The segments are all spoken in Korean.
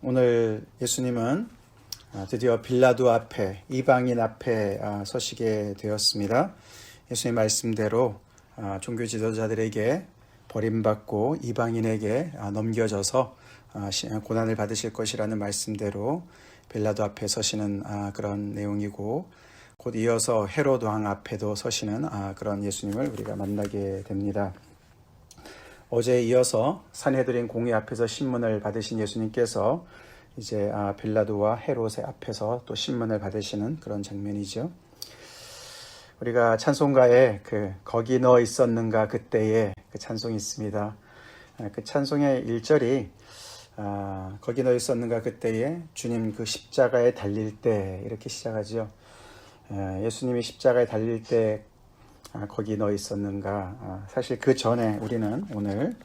오늘 예수님은 드디어 빌라도 앞에, 이방인 앞에 서시게 되었습니다. 예수님 말씀대로 종교 지도자들에게 버림받고 이방인에게 넘겨져서 고난을 받으실 것이라는 말씀대로 빌라도 앞에 서시는 그런 내용이고, 곧 이어서 헤롯 왕 앞에도 서시는 그런 예수님을 우리가 만나게 됩니다. 어제에 이어서 산헤드린 공회 앞에서 신문을 받으신 예수님께서 이제 빌라도와 헤롯의 앞에서 또 신문을 받으시는 그런 장면이죠. 우리가 찬송가에 거기 너 있었는가 그때에 그 찬송이 있습니다. 그 찬송의 1절이 거기 너 있었는가 그때에 주님 그 십자가에 달릴 때 이렇게 시작하죠. 예수님이 십자가에 달릴 때 거기 너 있었는가. 사실 그 전에 우리는 오늘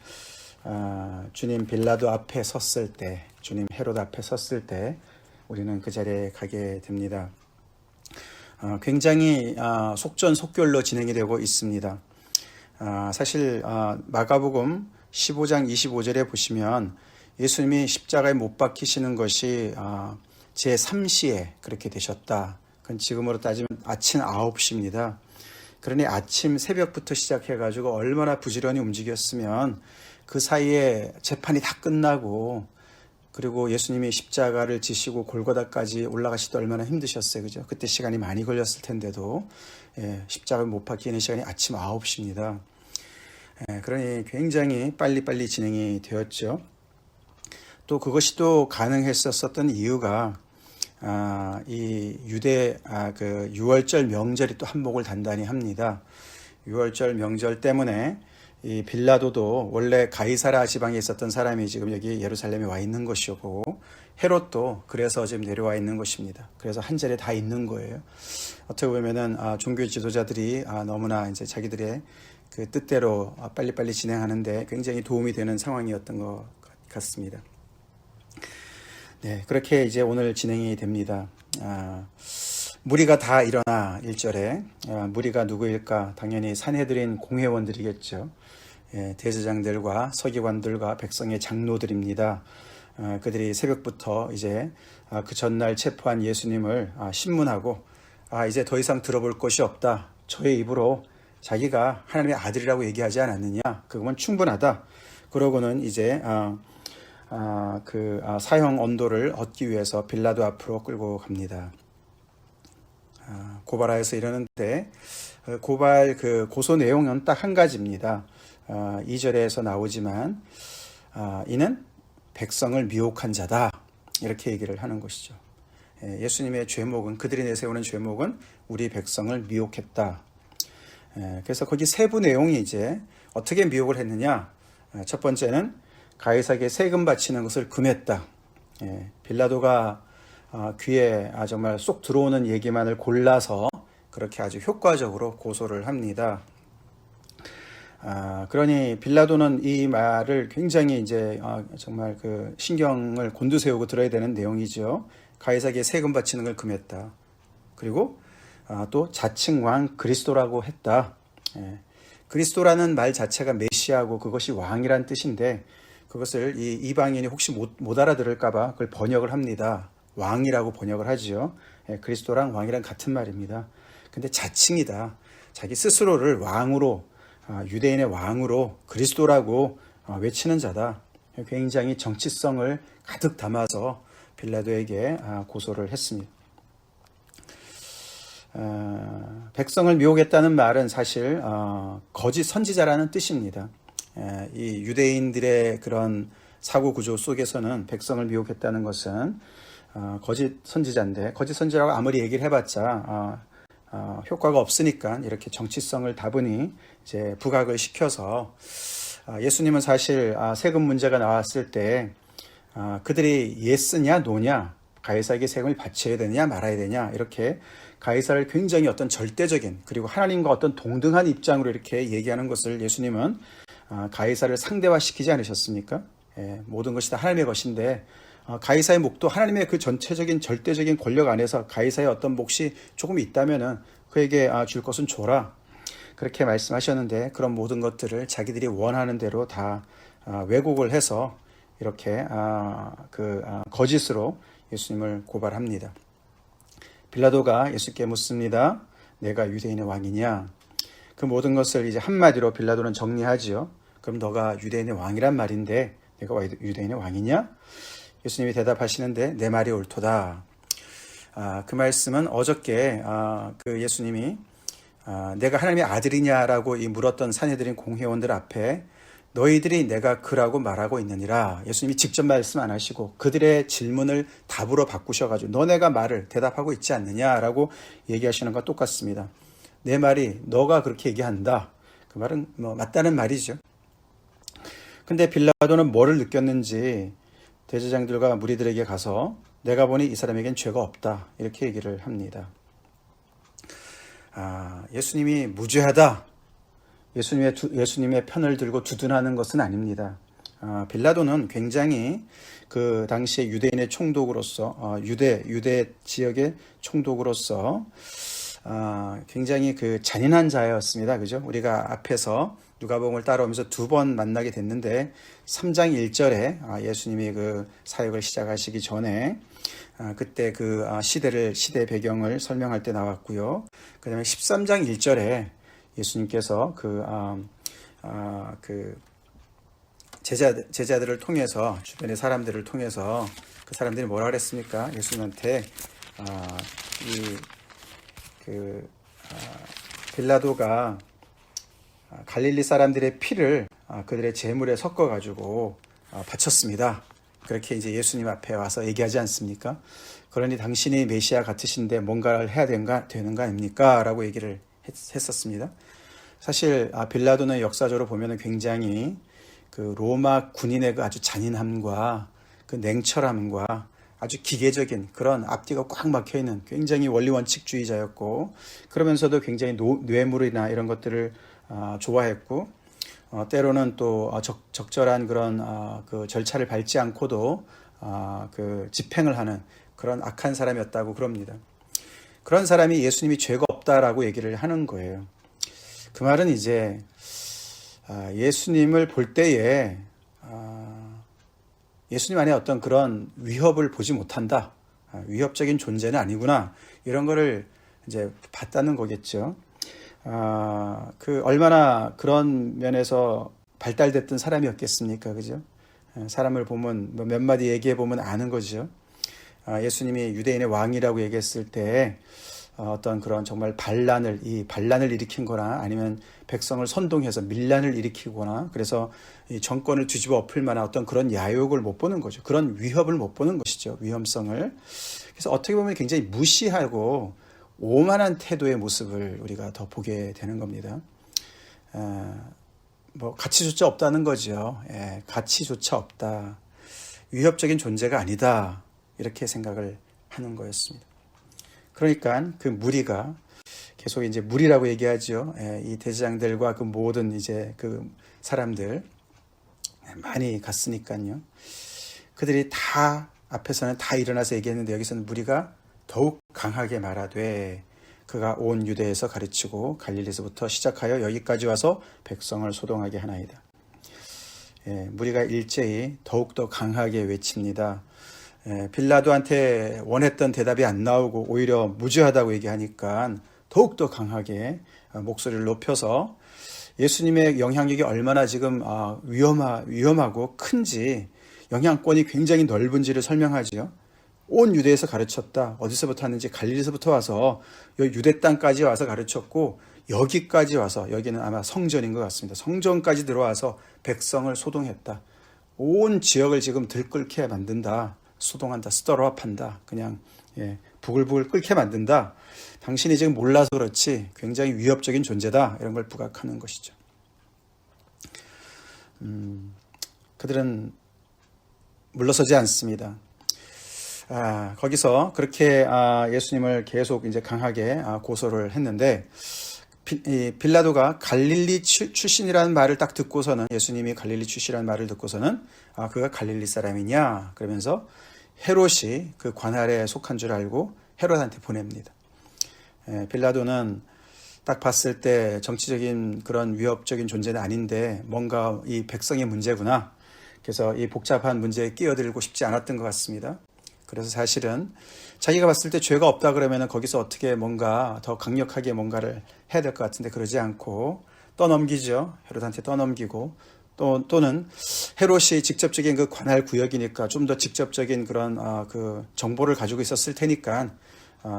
주님 빌라도 앞에 섰을 때, 주님 헤롯 앞에 섰을 때 우리는 그 자리에 가게 됩니다. 굉장히 속전속결로 진행이 되고 있습니다. 사실 마가복음 15장 25절에 보시면 예수님이 십자가에 못 박히시는 것이 제3시에 그렇게 되셨다. 그건 지금으로 따지면 아침 9시입니다. 그러니 아침 새벽부터 시작해가지고 얼마나 부지런히 움직였으면 그 사이에 재판이 다 끝나고, 그리고 예수님이 십자가를 지시고 골고다까지 올라가시도 얼마나 힘드셨어요. 그죠? 그때 시간이 많이 걸렸을 텐데도 십자가를 못 박히는 시간이 아침 9시입니다. 그러니 굉장히 빨리빨리 진행이 되었죠. 또 그것이 또 가능했었던 이유가 이 유대 그 유월절 명절이 또 한몫을 단단히 합니다. 유월절 명절 때문에 이 빌라도도 원래 가이사라 지방에 있었던 사람이 지금 여기 예루살렘에 와 있는 것이고, 헤롯도 그래서 지금 내려와 있는 것입니다. 그래서 한 자리에 다 있는 거예요. 어떻게 보면은 종교 지도자들이 너무나 이제 자기들의 그 뜻대로 빨리빨리 진행하는데 굉장히 도움이 되는 상황이었던 것 같습니다. 네, 그렇게 이제 오늘 진행이 됩니다. 무리가 다 일어나 1절에 무리가 누구일까? 당연히 산헤드린 공회원들이겠죠. 대제장들과 서기관들과 백성의 장로들입니다. 그들이 새벽부터 이제 그 전날 체포한 예수님을 신문하고 이제 더 이상 들어볼 것이 없다. 저의 입으로 자기가 하나님의 아들이라고 얘기하지 않았느냐? 그거면 충분하다. 그러고는 이제 사형 언도를 얻기 위해서 빌라도 앞으로 끌고 갑니다. 고발하여서 이러는데 고발 고소 내용은 딱 한 가지입니다. 2절에서 나오지만 이는 백성을 미혹한 자다, 이렇게 얘기를 하는 것이죠. 예수님의 죄목은, 그들이 내세우는 죄목은 우리 백성을 미혹했다. 그래서 거기 세부 내용이 이제 어떻게 미혹을 했느냐. 첫 번째는 가이사에게 세금 바치는 것을 금했다. 빌라도가 귀에 정말 쏙 들어오는 얘기만을 골라서 그렇게 아주 효과적으로 고소를 합니다. 그러니 빌라도는 이 말을 굉장히 이제 정말 그 신경을 곤두세우고 들어야 되는 내용이죠. 가이사에게 세금 바치는 걸 금했다. 그리고 또 자칭 왕 그리스도라고 했다. 그리스도라는 말 자체가 메시아고 그것이 왕이란 뜻인데, 그것을 이 이방인이 혹시 못 알아들을까봐 그걸 번역을 합니다. 왕이라고 번역을 하죠. 그리스도랑 왕이랑 같은 말입니다. 근데 자칭이다. 자기 스스로를 왕으로, 유대인의 왕으로 그리스도라고 외치는 자다. 굉장히 정치성을 가득 담아서 빌라도에게 고소를 했습니다. 백성을 미혹했다는 말은 사실 거짓 선지자라는 뜻입니다. 이 유대인들의 그런 사고 구조 속에서는 백성을 미혹했다는 것은 거짓 선지자인데, 거짓 선지자라고 아무리 얘기를 해봤자 효과가 없으니까 이렇게 정치성을 다분히 이제 부각을 시켜서, 예수님은 사실 세금 문제가 나왔을 때 그들이 예스냐 노냐, 가이사에게 세금을 바쳐야 되냐 말아야 되냐, 이렇게 가이사를 굉장히 어떤 절대적인, 그리고 하나님과 어떤 동등한 입장으로 이렇게 얘기하는 것을 예수님은 가이사를 상대화시키지 않으셨습니까? 모든 것이 다 하나님의 것인데 가이사의 몫도 하나님의 그 전체적인 절대적인 권력 안에서 가이사의 어떤 몫이 조금 있다면은 그에게 줄 것은 줘라, 그렇게 말씀하셨는데, 그런 모든 것들을 자기들이 원하는 대로 다 왜곡을 해서 이렇게 거짓으로 예수님을 고발합니다. 빌라도가 예수께 묻습니다. 내가 유대인의 왕이냐? 그 모든 것을 이제 한마디로 빌라도는 정리하지요. 그럼 너가 유대인의 왕이란 말인데 내가 유대인의 왕이냐? 예수님이 대답하시는데 내 말이 옳도다. 그 말씀은 어저께 그 예수님이 내가 하나님의 아들이냐라고 물었던 산헤드린 공회원들 앞에 너희들이 내가 그라고 말하고 있느니라. 예수님이 직접 말씀 안 하시고 그들의 질문을 답으로 바꾸셔가지고 너네가 말을 대답하고 있지 않느냐라고 얘기하시는 것과 똑같습니다. 내 말이 너가 그렇게 얘기한다. 그 말은 맞다는 말이죠. 근데 빌라도는 뭐를 느꼈는지 대제장들과 무리들에게 가서 내가 보니 이 사람에겐 죄가 없다. 이렇게 얘기를 합니다. 예수님이 무죄하다. 예수님의 편을 들고 두둔하는 것은 아닙니다. 빌라도는 굉장히 그 당시에 유대인의 총독으로서 유대 지역의 총독으로서 굉장히 그 잔인한 자였습니다. 그죠? 우리가 앞에서 누가복음을 따라오면서 2번 만나게 됐는데 3장 1절에 예수님이 그 사역을 시작하시기 전에 그때 그 시대 배경을 설명할 때 나왔고요. 그 다음에 13장 1절에 예수님께서 그 제자들을 통해서 주변의 사람들을 통해서 그 사람들이 뭐라 그랬습니까? 예수님한테 빌라도가 갈릴리 사람들의 피를 그들의 제물에 섞어 가지고 바쳤습니다. 그렇게 이제 예수님 앞에 와서 얘기하지 않습니까? 그러니 당신이 메시아 같으신데 뭔가를 해야 되는 거 아닙니까? 라고 얘기를 했었습니다. 사실 빌라도는 역사적으로 보면 굉장히 그 로마 군인의 그 아주 잔인함과 그 냉철함과 아주 기계적인 그런 앞뒤가 꽉 막혀 있는 굉장히 원리원칙주의자였고 그러면서도 굉장히 뇌물이나 이런 것들을 좋아했고 때로는 또 적절한 그런 그 절차를 밟지 않고도 그 집행을 하는 그런 악한 사람이었다고 그럽니다. 그런 사람이 예수님이 죄가 없다라고 얘기를 하는 거예요. 그 말은 이제 예수님을 볼 때에 예수님 안에 어떤 그런 위협을 보지 못한다. 위협적인 존재는 아니구나. 이런 거를 이제 봤다는 거겠죠. 얼마나 그런 면에서 발달됐던 사람이었겠습니까? 그죠? 사람을 보면, 몇 마디 얘기해 보면 아는 거죠. 예수님이 유대인의 왕이라고 얘기했을 때, 어떤 그런 정말 반란을 일으킨 거나 아니면 백성을 선동해서 밀란을 일으키거나 그래서 이 정권을 뒤집어 엎을 만한 어떤 그런 야욕을 못 보는 거죠. 그런 위협을 못 보는 것이죠. 위험성을. 그래서 어떻게 보면 굉장히 무시하고 오만한 태도의 모습을 우리가 더 보게 되는 겁니다. 가치조차 없다는 거죠. 가치조차 없다. 위협적인 존재가 아니다. 이렇게 생각을 하는 거였습니다. 그러니까 그 무리가 계속 이제 무리라고 얘기하죠. 이 대제장들과 그 모든 이제 그 사람들 많이 갔으니까요. 그들이 다 앞에서는 다 일어나서 얘기했는데 여기서는 무리가 더욱 강하게 말하되 그가 온 유대에서 가르치고 갈릴리에서부터 시작하여 여기까지 와서 백성을 소동하게 하나이다. 무리가 일제히 더욱더 강하게 외칩니다. 빌라도한테 원했던 대답이 안 나오고 오히려 무죄하다고 얘기하니까 더욱더 강하게 목소리를 높여서 예수님의 영향력이 얼마나 지금 위험하고 큰지 영향권이 굉장히 넓은지를 설명하지요. 온 유대에서 가르쳤다. 어디서부터 왔는지 갈릴리에서부터 와서 유대 땅까지 와서 가르쳤고 여기까지 와서 여기는 아마 성전인 것 같습니다. 성전까지 들어와서 백성을 소동했다. 온 지역을 지금 들끓게 만든다. 소동한다. 스터러업한다. 그냥 부글부글 끓게 만든다. 당신이 지금 몰라서 그렇지 굉장히 위협적인 존재다. 이런 걸 부각하는 것이죠. 그들은 물러서지 않습니다. 거기서 그렇게 예수님을 계속 이제 강하게 고소를 했는데 빌라도가 갈릴리 출신이라는 말을 딱 듣고서는 예수님이 갈릴리 출신이라는 말을 듣고서는 그가 갈릴리 사람이냐 그러면서 헤롯이 그 관할에 속한 줄 알고 헤롯한테 보냅니다. 빌라도는 딱 봤을 때 정치적인 그런 위협적인 존재는 아닌데 뭔가 이 백성의 문제구나. 그래서 이 복잡한 문제에 끼어들고 싶지 않았던 것 같습니다. 그래서 사실은 자기가 봤을 때 죄가 없다 그러면 거기서 어떻게 뭔가 더 강력하게 뭔가를 해야 될 것 같은데 그러지 않고 떠넘기죠. 헤롯한테 떠넘기고 또는 헤롯이 직접적인 그 관할 구역이니까 좀 더 직접적인 그런 그 정보를 가지고 있었을 테니까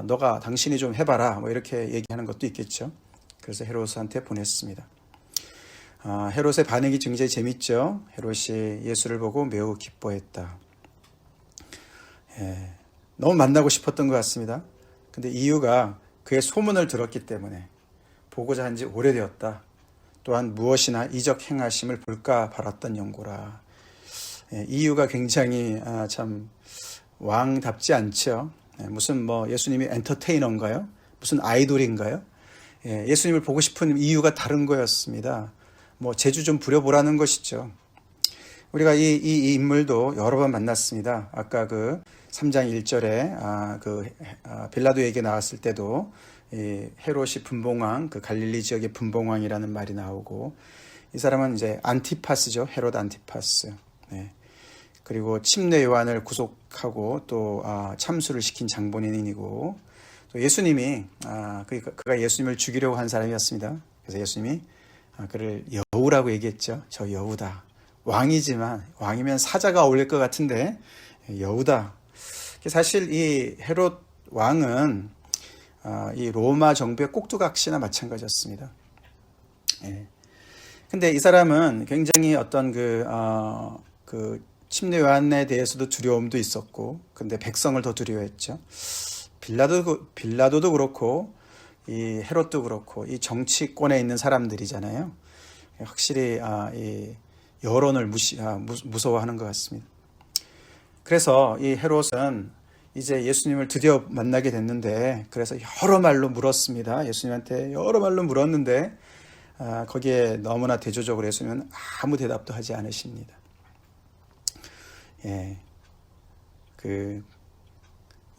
너가 당신이 좀 해봐라 뭐 이렇게 얘기하는 것도 있겠죠. 그래서 헤롯한테 보냈습니다. 헤롯의 반응이 굉장히 재밌죠. 헤롯이 예수를 보고 매우 기뻐했다. 너무 만나고 싶었던 것 같습니다. 근데 이유가 그의 소문을 들었기 때문에 보고자 한 지 오래되었다. 또한 무엇이나 이적 행하심을 볼까 바랐던 연고라. 이유가 굉장히 참 왕답지 않죠. 무슨 뭐 예수님이 엔터테이너인가요? 무슨 아이돌인가요? 예수님을 보고 싶은 이유가 다른 거였습니다. 뭐 재주 좀 부려보라는 것이죠. 우리가 이 인물도 여러 번 만났습니다. 아까 그 3장 1절에 빌라도 얘기 나왔을 때도 이 헤롯이 분봉왕, 그 갈릴리 지역의 분봉왕이라는 말이 나오고, 이 사람은 이제 안티파스죠. 헤롯 안티파스. 그리고 침례 요한을 구속하고 또 참수를 시킨 장본인이고, 또 예수님이 그가 예수님을 죽이려고 한 사람이었습니다. 그래서 예수님이 그를 여우라고 얘기했죠. 저 여우다. 왕이면 사자가 어울릴 것 같은데 여우다. 사실 이 헤롯 왕은 이 로마 정부의 꼭두각시나 마찬가지였습니다. 근데 이 사람은 굉장히 어떤 그 침례 요한에 대해서도 두려움도 있었고, 근데 백성을 더 두려워했죠. 빌라도도 그렇고, 이 헤롯도 그렇고, 이 정치권에 있는 사람들이잖아요. 확실히 이 여론을 무서워하는 것 같습니다. 그래서 이 헤롯은 이제 예수님을 드디어 만나게 됐는데, 그래서 여러 말로 물었습니다. 예수님한테 여러 말로 물었는데 거기에 너무나 대조적으로 예수님은 아무 대답도 하지 않으십니다. 그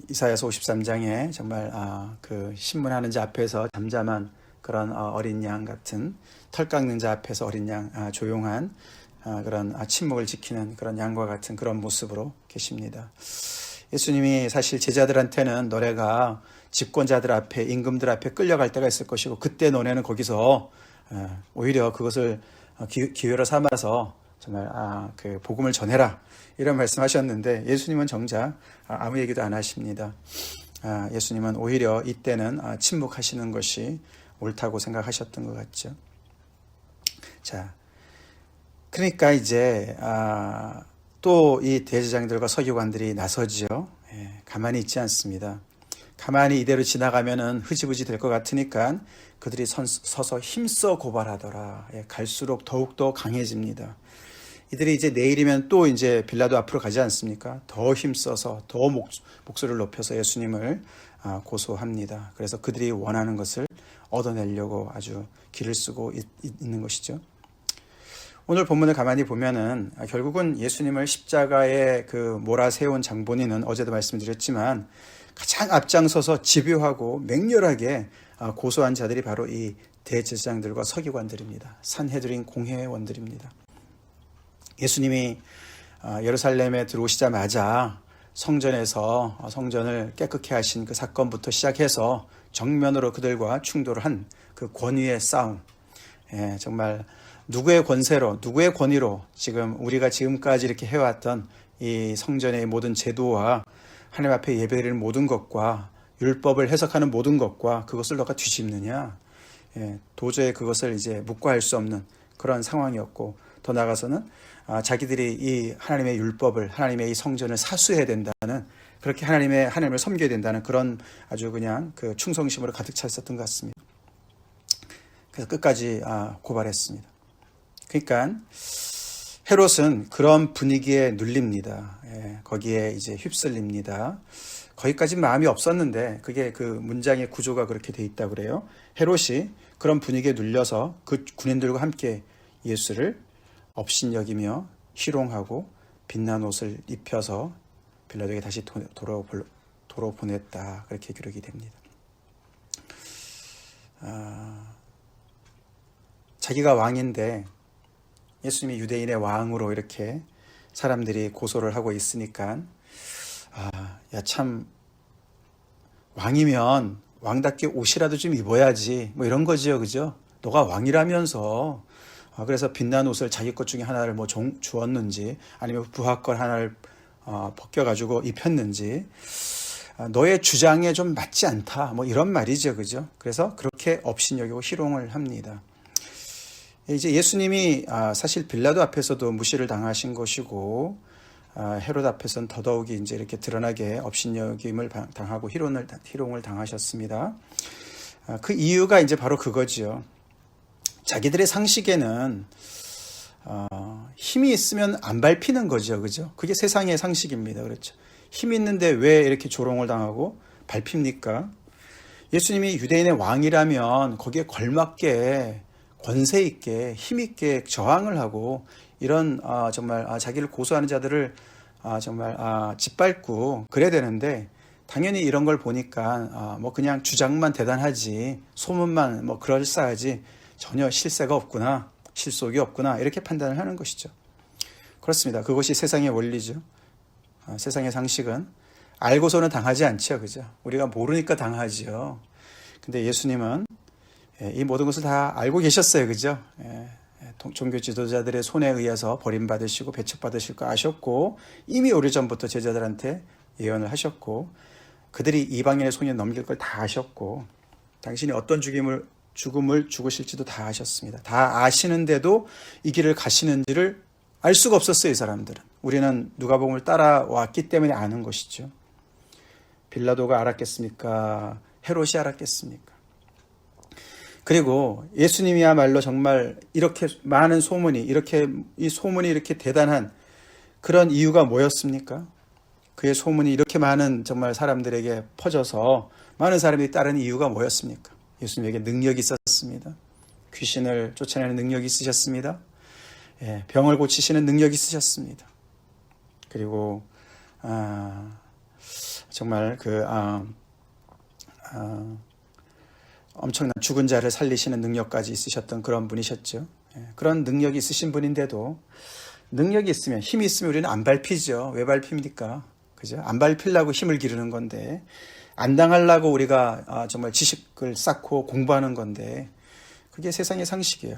이사야서 53장에 정말 그 신문하는 자 앞에서 잠잠한 그런 어린 양 같은, 털 깎는 자 앞에서 어린 양, 조용한 그런 침묵을 지키는 그런 양과 같은 그런 모습으로 계십니다. 예수님이 사실 제자들한테는 너네가 집권자들 앞에, 임금들 앞에 끌려갈 때가 있을 것이고, 그때 너네는 거기서 오히려 그것을 기회로 삼아서 정말 그 복음을 전해라, 이런 말씀하셨는데, 예수님은 정작 아무 얘기도 안 하십니다. 예수님은 오히려 이때는 침묵하시는 것이 옳다고 생각하셨던 것 같죠. 자, 그러니까 이제 또 이 대제사장들과 서기관들이 나서지요. 가만히 있지 않습니다. 가만히 이대로 지나가면은 흐지부지 될 것 같으니까 그들이 서서 힘써 고발하더라. 갈수록 더욱더 강해집니다. 이들이 이제 내일이면 또 이제 빌라도 앞으로 가지 않습니까? 더 힘써서 더 목소리를 높여서 예수님을 고소합니다. 그래서 그들이 원하는 것을 얻어내려고 아주 길을 쓰고 있는 것이죠. 오늘 본문을 가만히 보면은 결국은 예수님을 십자가에 그 몰아세운 장본인은 어제도 말씀드렸지만 가장 앞장서서 집요하고 맹렬하게 고소한 자들이 바로 이 대제사장들과 서기관들입니다. 산헤드린 공회원들입니다. 예수님이 예루살렘에 들어오시자마자 성전에서 성전을 깨끗게 하신 그 사건부터 시작해서 정면으로 그들과 충돌한 그 권위의 싸움, 정말 누구의 권세로, 누구의 권위로 지금 우리가 지금까지 이렇게 해왔던 이 성전의 모든 제도와 하나님 앞에 예배드리는 모든 것과 율법을 해석하는 모든 것과 그것을 너가 뒤집느냐, 도저히 그것을 이제 묵과할 수 없는 그런 상황이었고, 더 나아가서는 자기들이 이 하나님의 율법을, 하나님의 이 성전을 사수해야 된다는, 그렇게 하나님을 섬겨야 된다는 그런 아주 그냥 그 충성심으로 가득 차 있었던 것 같습니다. 그래서 끝까지 고발했습니다. 그러니까 헤롯은 그런 분위기에 눌립니다. 거기에 이제 휩쓸립니다. 거기까지 마음이 없었는데 그게 그 문장의 구조가 그렇게 돼 있다고 그래요. 헤롯이 그런 분위기에 눌려서 그 군인들과 함께 예수를 업신여기며 희롱하고 빛난 옷을 입혀서 빌라도에게 다시 도로 보냈다, 그렇게 기록이 됩니다. 자기가 왕인데 예수님이 유대인의 왕으로 이렇게 사람들이 고소를 하고 있으니까 야 참 왕이면 왕답게 옷이라도 좀 입어야지 뭐 이런 거지요, 그죠? 너가 왕이라면서 그래서 빛난 옷을 자기 것 중에 하나를 뭐 주었는지 아니면 부하 걸 하나를 벗겨가지고 입혔는지 너의 주장에 좀 맞지 않다 뭐 이런 말이죠, 그죠? 그래서 그렇게 업신여기고 희롱을 합니다. 이제 예수님이 사실 빌라도 앞에서도 무시를 당하신 것이고 헤롯 앞에서는 더더욱이 이제 이렇게 드러나게 업신여김을 당하고 희롱을 당하셨습니다. 그 이유가 이제 바로 그거지요. 자기들의 상식에는 힘이 있으면 안 밟히는 거죠, 그죠? 그게 세상의 상식입니다, 그렇죠? 힘이 있는데 왜 이렇게 조롱을 당하고 밟힙니까? 예수님이 유대인의 왕이라면 거기에 걸맞게 권세 있게 힘 있게 저항을 하고 이런 정말 자기를 고소하는 자들을 정말 짓밟고 그래야 되는데 당연히 이런 걸 보니까 뭐 그냥 주장만 대단하지 소문만 뭐 그럴싸하지 전혀 실세가 없구나 실속이 없구나 이렇게 판단을 하는 것이죠. 그렇습니다. 그것이 세상의 원리죠. 세상의 상식은 알고서는 당하지 않죠, 그죠? 우리가 모르니까 당하지요. 근데 예수님은 이 모든 것을 다 알고 계셨어요, 그죠? 종교 지도자들의 손에 의해서 버림받으시고 배척받으실 거 아셨고 이미 오래전부터 제자들한테 예언을 하셨고 그들이 이방인의 손에 넘길 걸 다 아셨고 당신이 어떤 죽음을 죽으실지도 다 아셨습니다. 다 아시는데도 이 길을 가시는지를 알 수가 없었어요, 이 사람들은. 우리는 누가복음을 따라왔기 때문에 아는 것이죠. 빌라도가 알았겠습니까? 헤롯이 알았겠습니까? 그리고 예수님이야말로 정말 이렇게 많은 소문이 이 소문이 이렇게 대단한 그런 이유가 뭐였습니까? 그의 소문이 이렇게 많은 정말 사람들에게 퍼져서 많은 사람들이 따르는 이유가 뭐였습니까? 예수님에게 능력이 있었습니다. 귀신을 쫓아내는 능력이 있으셨습니다. 병을 고치시는 능력이 있으셨습니다. 그리고 정말 엄청난 죽은 자를 살리시는 능력까지 있으셨던 그런 분이셨죠. 그런 능력이 있으신 분인데도 능력이 있으면 힘이 있으면 우리는 안 밟히죠. 왜 밟힙니까? 그죠? 안 밟히려고 힘을 기르는 건데 안 당하려고 우리가 정말 지식을 쌓고 공부하는 건데 그게 세상의 상식이에요.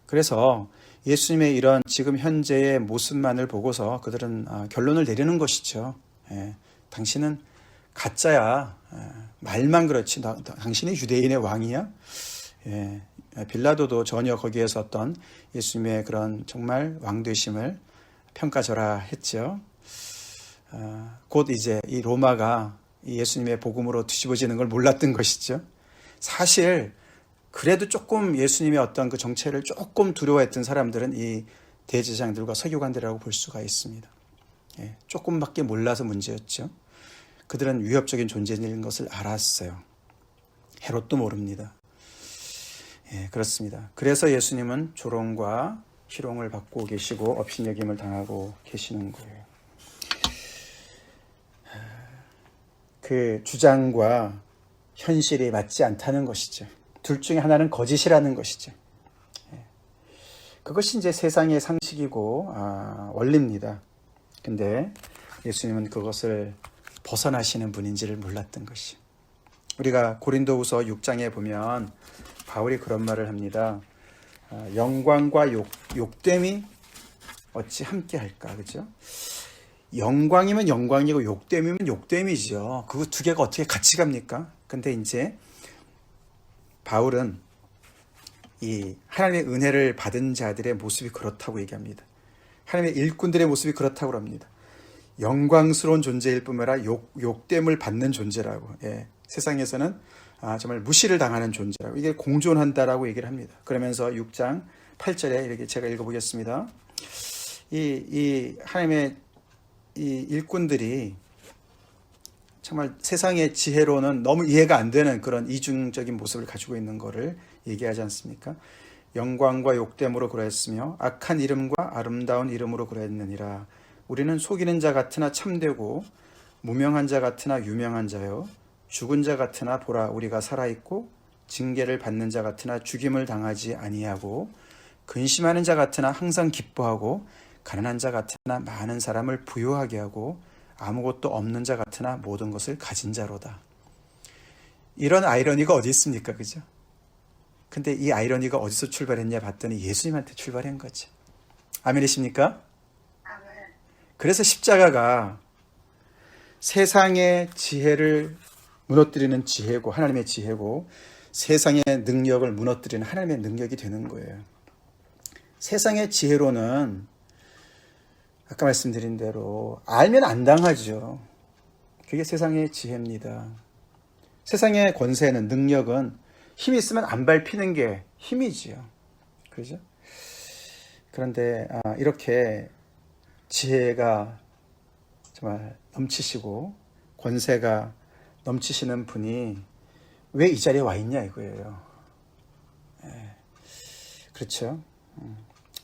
그래서 예수님의 이런 지금 현재의 모습만을 보고서 그들은 결론을 내리는 것이죠. 당신은 가짜야. 말만 그렇지. 당신이 유대인의 왕이야? 빌라도도 전혀 거기에서 어떤 예수님의 그런 정말 왕되심을 평가절하 했죠. 곧 이제 이 로마가 이 예수님의 복음으로 뒤집어지는 걸 몰랐던 것이죠. 사실 그래도 조금 예수님의 어떤 그 정체를 조금 두려워했던 사람들은 이 대제사장들과 서기관들이라고 볼 수가 있습니다. 조금밖에 몰라서 문제였죠. 그들은 위협적인 존재인 것을 알았어요. 헤롯도 모릅니다. 그렇습니다. 그래서 예수님은 조롱과 희롱을 받고 계시고 업신여김을 당하고 계시는 거예요. 그 주장과 현실이 맞지 않다는 것이죠. 둘 중에 하나는 거짓이라는 것이죠. 그것이 이제 세상의 상식이고 원리입니다. 근데 예수님은 그것을 벗어나시는 분인지를 몰랐던 것이. 우리가 고린도후서 6장에 보면 바울이 그런 말을 합니다. 영광과 욕됨이 어찌 함께할까, 그죠? 영광이면 영광이고 욕됨이면 욕됨이죠. 그 두 개가 어떻게 같이 갑니까? 근데 이제 바울은 이 하나님의 은혜를 받은 자들의 모습이 그렇다고 얘기합니다. 하나님의 일꾼들의 모습이 그렇다고 합니다. 영광스러운 존재일 뿐만 아니라 욕됨을 받는 존재라고. 세상에서는 정말 무시를 당하는 존재라고. 이게 공존한다라고 얘기를 합니다. 그러면서 6장 8절에 이렇게 제가 읽어보겠습니다. 이 하나님의 이 일꾼들이 정말 세상의 지혜로는 너무 이해가 안 되는 그런 이중적인 모습을 가지고 있는 것을 얘기하지 않습니까? 영광과 욕됨으로 그러했으며 악한 이름과 아름다운 이름으로 그러했느니라. 우리는 속이는 자 같으나 참되고 무명한 자 같으나 유명한 자요 죽은 자 같으나 보라 우리가 살아있고 징계를 받는 자 같으나 죽임을 당하지 아니하고 근심하는 자 같으나 항상 기뻐하고 가난한 자 같으나 많은 사람을 부유하게 하고 아무것도 없는 자 같으나 모든 것을 가진 자로다. 이런 아이러니가 어디 있습니까? 그죠? 근데 이 아이러니가 어디서 출발했냐 봤더니 예수님한테 출발한 거죠. 아멘이십니까? 그래서 십자가가 세상의 지혜를 무너뜨리는 지혜고 하나님의 지혜고 세상의 능력을 무너뜨리는 하나님의 능력이 되는 거예요. 세상의 지혜로는 아까 말씀드린 대로 알면 안 당하죠. 그게 세상의 지혜입니다. 세상의 권세는 능력은 힘이 있으면 안 밟히는 게 힘이지요. 그렇죠? 그런데 이렇게 지혜가 정말 넘치시고 권세가 넘치시는 분이 왜 이 자리에 와 있냐 이거예요. 그렇죠?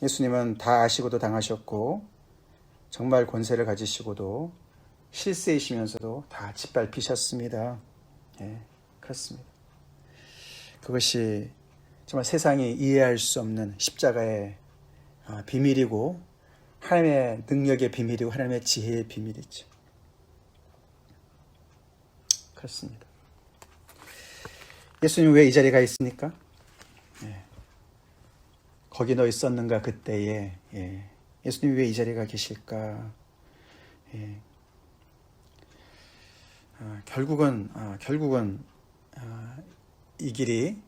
예수님은 다 아시고도 당하셨고 정말 권세를 가지시고도 실세이시면서도 다 짓밟히셨습니다. 그렇습니다. 그것이 정말 세상이 이해할 수 없는 십자가의 비밀이고 하나님의 능력의 비밀이고 하나님의 지혜의 비밀이죠. 그렇습니다. 예수님 왜 이 자리에 가 있습니까? 거기 너 있었는가 그때에. 예수님이 왜 이 자리에 가 계실까? 결국은 이 길이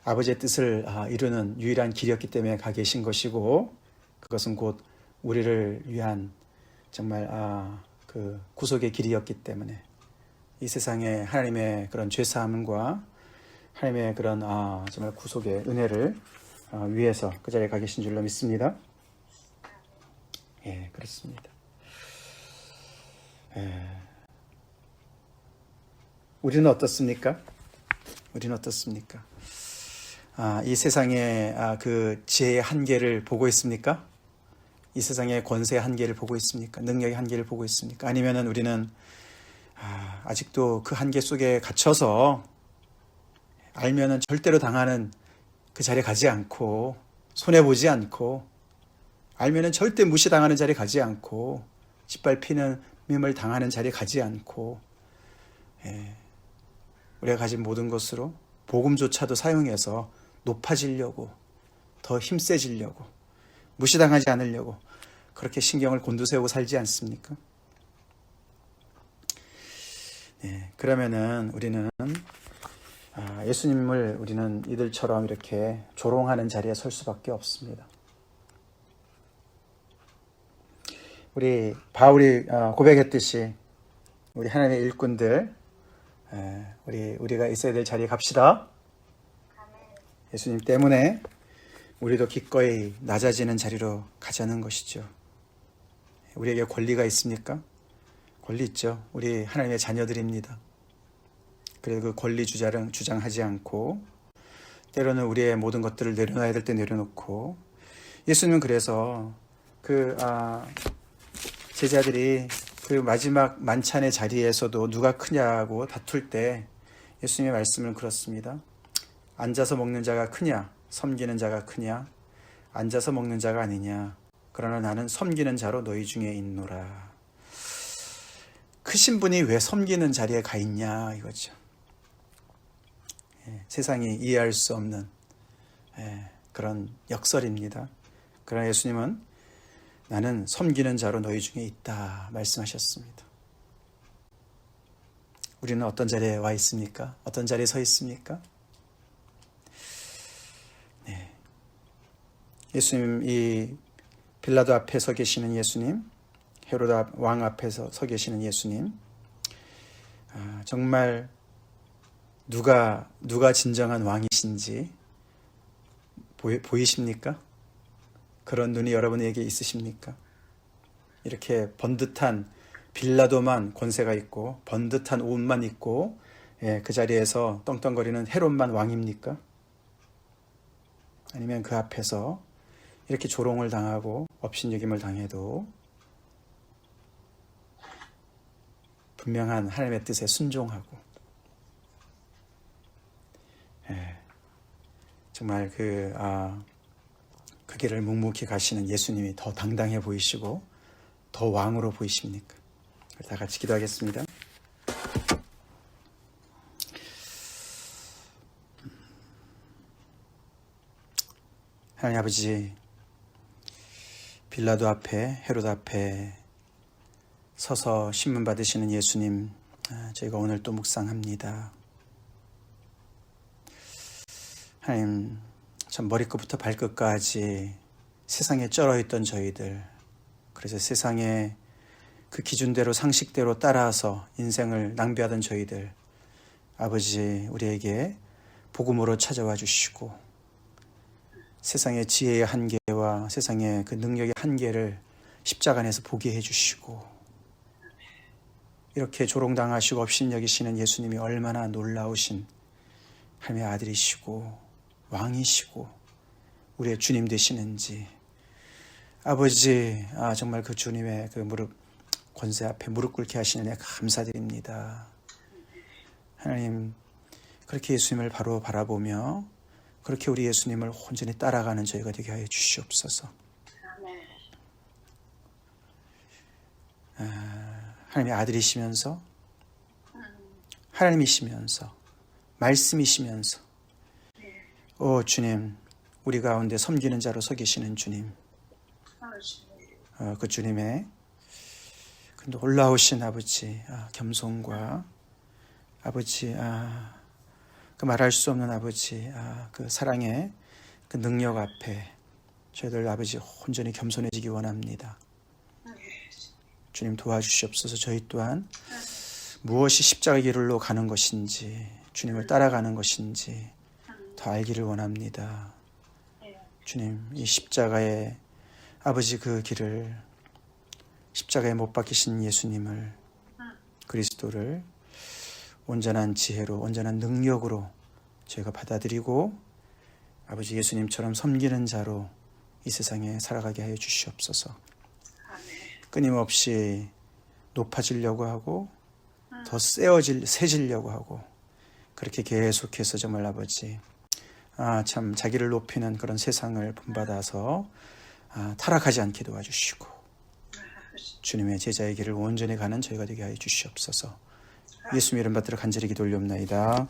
아버지의 뜻을 이루는 유일한 길이었기 때문에 가 계신 것이고 그것은 곧 우리를 위한 정말 그 구속의 길이었기 때문에 이 세상에 하나님의 그런 죄사함과 하나님의 그런 정말 구속의 은혜를 위해서 그 자리에 가 계신 줄로 믿습니다. 그렇습니다. 우리는 어떻습니까? 우리는 어떻습니까? 이 세상의 그 지혜의 한계를 보고 있습니까? 이 세상의 권세의 한계를 보고 있습니까? 능력의 한계를 보고 있습니까? 아니면은 우리는 아직도 그 한계 속에 갇혀서 알면은 절대로 당하는 그 자리에 가지 않고 손해보지 않고 알면은 절대 무시당하는 자리에 가지 않고 짓밟히는 밈을 당하는 자리에 가지 않고 우리가 가진 모든 것으로 복음조차도 사용해서 높아지려고 더 힘세지려고 무시당하지 않으려고 그렇게 신경을 곤두세우고 살지 않습니까? 그러면은 우리는 예수님을 우리는 이들처럼 이렇게 조롱하는 자리에 설 수밖에 없습니다. 우리 바울이 고백했듯이 우리 하나님의 일꾼들 우리가 있어야 될 자리에 갑시다. 예수님 때문에 우리도 기꺼이 낮아지는 자리로 가자는 것이죠. 우리에게 권리가 있습니까? 권리 있죠. 우리 하나님의 자녀들입니다. 그래서 그 권리 주장하지 않고 때로는 우리의 모든 것들을 내려놔야 될 때 내려놓고 예수님은 그래서 그 제자들이 그 마지막 만찬의 자리에서도 누가 크냐고 다툴 때 예수님의 말씀은 그렇습니다. 앉아서 먹는 자가 크냐 섬기는 자가 크냐 앉아서 먹는 자가 아니냐 그러나 나는 섬기는 자로 너희 중에 있노라. 크신 분이 왜 섬기는 자리에 가 있냐 이거죠. 세상이 이해할 수 없는 그런 역설입니다. 그러나 예수님은 나는 섬기는 자로 너희 중에 있다 말씀하셨습니다. 우리는 어떤 자리에 와 있습니까? 어떤 자리에 서 있습니까? 예수님 이 빌라도 앞에 서 계시는 예수님, 헤로다 왕 앞에 서 계시는 예수님, 정말 누가 진정한 왕이신지 보이십니까? 그런 눈이 여러분에게 있으십니까? 이렇게 번듯한 빌라도만 권세가 있고 번듯한 옷만 입고 그 자리에서 떵떵거리는 헤롯만 왕입니까? 아니면 그 앞에서 이렇게 조롱을 당하고 업신여김을 당해도 분명한 하나님의 뜻에 순종하고 정말 그 그 길을 묵묵히 가시는 예수님이 더 당당해 보이시고 더 왕으로 보이십니까? 다 같이 기도하겠습니다. 하나님 아버지, 빌라도 앞에, 헤롯 앞에 서서 신문 받으시는 예수님, 저희가 오늘 또 묵상합니다. 하나님, 참 머리끝부터 발끝까지 세상에 쩔어있던 저희들, 그래서 세상의 그 기준대로 상식대로 따라서 인생을 낭비하던 저희들, 아버지 우리에게 복음으로 찾아와 주시고 세상의 지혜의 한계와 세상의 그 능력의 한계를 십자가 안에서 보게 해주시고 이렇게 조롱당하시고 없인 여기시는 예수님이 얼마나 놀라우신 하나님의 아들이시고 왕이시고 우리의 주님 되시는지 아버지 정말 그 주님의 그 무릎 권세 앞에 무릎 꿇게 하시는 애 감사드립니다. 하나님 그렇게 예수님을 바로 바라보며 그렇게 우리 예수님을 온전히 따라가는 저희가 되게 하여 주시옵소서. 하나님의 아들이시면서 하나님이시면서 말씀이시면서 오 주님 우리 가운데 섬기는 자로 서 계시는 주님 그 주님의 그 놀라우신 아버지 겸손과 아버지 그 말할 수 없는 아버지 그 사랑의 그 능력 앞에 저희들 아버지 온전히 겸손해지기 원합니다. 주님 도와주시옵소서. 저희 또한 무엇이 십자가 길로 가는 것인지 주님을 따라가는 것인지 더 알기를 원합니다. 주님 이 십자가의 아버지 그 길을 십자가에 못 박히신 예수님을 그리스도를 온전한 지혜로 온전한 능력으로 저희가 받아들이고 아버지 예수님처럼 섬기는 자로 이 세상에 살아가게 하여 주시옵소서. 끊임없이 높아지려고 하고 더 세지려고 하고 그렇게 계속해서 정말 아버지 참 자기를 높이는 그런 세상을 본받아서 타락하지 않게 도와주시고 주님의 제자의 길을 온전히 가는 저희가 되게 하여 주시옵소서. 예수님 이름 받들어 간절히 기도 올리옵나이다.